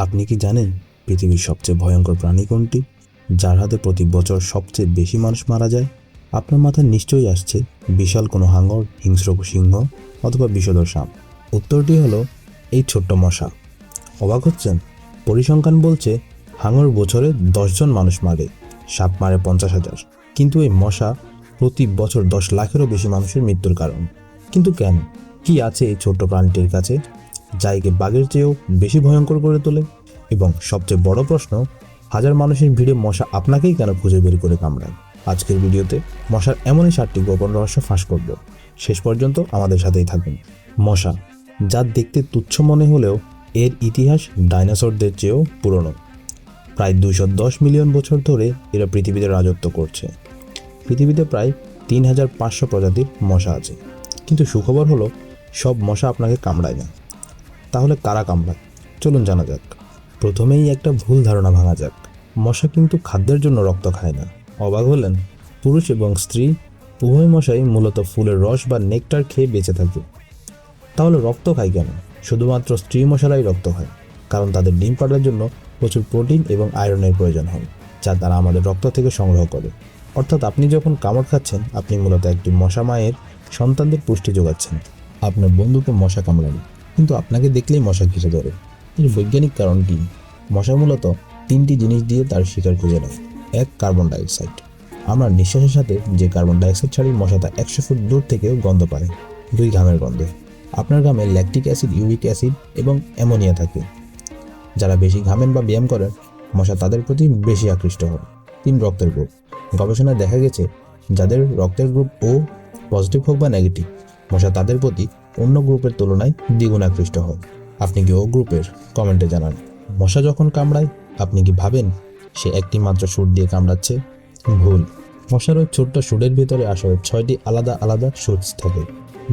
আপনি কি জানেন পৃথিবীর সবচেয়ে ভয়ঙ্কর প্রাণী কোনটি, যার হাতে প্রতি বছর সবচেয়ে বেশি মানুষ মারা যায়? আপনার মাথায় নিশ্চয়ই আসছে বিশাল কোনো হাঙর, হিংস্র সিংহ অথবা বিষধর সাপ। উত্তরটি হলো এই ছোট্ট মশা। অবাক হচ্ছেন? পরিসংখ্যান বলছে হাঙর বছরে 10 জন মানুষ মারে, সাপ মারে 50,000। কিন্তু এই মশা প্রতি বছর 10 লাখেরও বেশি মানুষের মৃত্যুর কারণ। কিন্তু কেন? কি আছে এই ছোট্ট প্রাণীটির কাছে যা একে বাঘের চেয়েও বেশি ভয়ঙ্কর করে তোলে? এবং সবচেয়ে বড় প্রশ্ন, হাজার মানুষের ভিড়ে মশা আপনাকেই কেন খুঁজে বের করে কামড়ায়? আজকের ভিডিওতে মশার এমনই 7টি গোপন রহস্য ফাঁস করব। শেষ পর্যন্ত আমাদের সাথেই থাকুন। মশা, যা দেখতে তুচ্ছ মনে হলেও এর ইতিহাস ডাইনোসরদের চেয়েও পুরনো। প্রায় 210 মিলিয়ন বছর ধরে এরা পৃথিবীতে রাজত্ব করছে। পৃথিবীতে প্রায় 3500 প্রজাতির মশা আছে। কিন্তু সুখবর হলো, সব মশা আপনাকে কামড়ায় না। তাহলে কারা কামড়ায়? চলুন জানা যাক। প্রথমেই একটা ভুল ধারণা ভাঙা যাক। মশা কিন্তু খাদ্যের জন্য রক্ত খায় না। অবাক হলেন? পুরুষ এবং স্ত্রী উভয় মশাই মূলত ফুলের রস বা নেকটার খেয়ে বেঁচে থাকে। তাহলে রক্ত খায় কেন? শুধুমাত্র স্ত্রী মশারাই রক্ত খায়, কারণ তাদের ডিম পাড়ার জন্য প্রচুর প্রোটিন এবং আয়রনের প্রয়োজন হয়, যা তারা আমাদের রক্ত থেকে সংগ্রহ করে। অর্থাৎ আপনি যখন কামড় খাচ্ছেন, আপনি মূলত একটি মশা মায়ের সন্তানদের পুষ্টি যোগাচ্ছেন। আপনার বন্ধুকে মশা কামড়াবে, কিন্তু আপনাকে দেখলেই মশা ঘিরে ধরে। এর বৈজ্ঞানিক কারণ কি? মশা মূলত 3টি জিনিস দিয়ে তার শিকার খুঁজে নেয়। 1, কার্বন ডাইঅক্সাইড। আমরা নিঃশ্বাসের সাথে যে কার্বন ডাইঅক্সাইড ছাড়ি, মশা তা 100 ফুট দূর থেকেও গন্ধ পায়। 2, ঘামের গন্ধ। আপনার ঘামে ল্যাকটিক অ্যাসিড, ইউরিক অ্যাসিড এবং অ্যামোনিয়া থাকে। যারা বেশি ঘামেন বা ব্যায়াম করেন, মশা তাদের প্রতি বেশি আকৃষ্ট হয়। 3, রক্তের গ্রুপ। গবেষণায় দেখা গেছে, যাদের রক্তের গ্রুপ ও পজিটিভ হোক বা নেগেটিভ, মশা তাদের প্রতি অন্য গ্রুপের তুলনায় দ্বিগুণ আকৃষ্ট হয়। আপনি কি ও গ্রুপের? কমেন্টে জানান। মশা যখন কামড়ায়, আপনি কি ভাবেন সে একটি মাত্র সুর দিয়ে কামড়াচ্ছে? ভুল। মশার ওই ছোট্ট সুরের ভিতরে আসলে 6টি আলাদা আলাদা সূচ থাকে।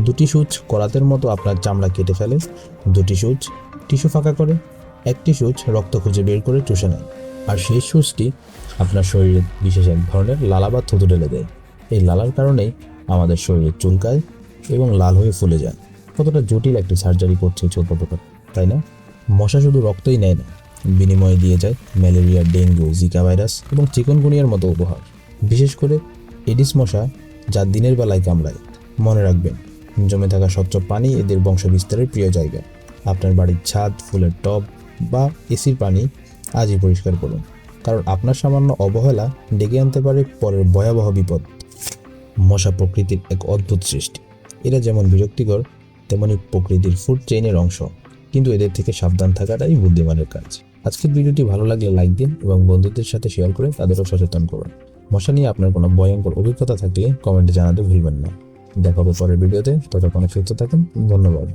2টি সূচ করাতের মতো আপনার চামড়া কেটে ফেলে, 2টি সূচ টিস্যু ফাঁকা করে, 1টি সূচ রক্ত খুঁজে বের করে চুষে নেয়, আর সেই সূচটি আপনার শরীরে বিশেষ এক ধরনের লালা বা থুতু ঢেলে দেয়। এই লালার কারণেই আমাদের শরীরে চুলকায় এবং লাল হয়ে ফুলে যায়। কতটা জটিল একটি সার্জারি করছে ছোট পোকা, তাই না? মশা শুধু রক্তই নেয় না, বিনিময়ে দিয়ে যায় ম্যালেরিয়া, ডেঙ্গু, জিকা ভাইরাস এবং চিকনগুনিয়ার মতো উপহার। বিশেষ করে এডিস মশা, যা দিনের বেলায় কামড়ায়। মনে রাখবেন, জমে থাকা স্বচ্ছ পানি এদের বংশ বিস্তারের প্রিয় জায়গা। আপনার বাড়ির ছাদ, ফুলের টব বা এসির পানি আজই পরিষ্কার করুন, কারণ আপনার সামান্য অবহেলা ডেকে আনতে পারে পরের ভয়াবহ বিপদ। মশা প্রকৃতির এক অদ্ভুত সৃষ্টি। এরা যেমন বিরক্তিকর, তেমনি প্রকৃতির ফুড চেইনের অংশ। কিন্তু এদের থেকে সাবধান থাকাটাই বুদ্ধিমানের কাজ। আজকের ভিডিওটি ভালো লাগলে লাইক দিন এবং বন্ধুদের সাথে শেয়ার করে তাদেরও সচেতন করুন। মশা নিয়ে আপনার কোনো ভয়ঙ্কর অভিজ্ঞতা থাকলে কমেন্টে জানাতে ভুলবেন না। দেখা হবে পরের ভিডিওতে। ততক্ষণ সুস্থ থাকুন। ধন্যবাদ।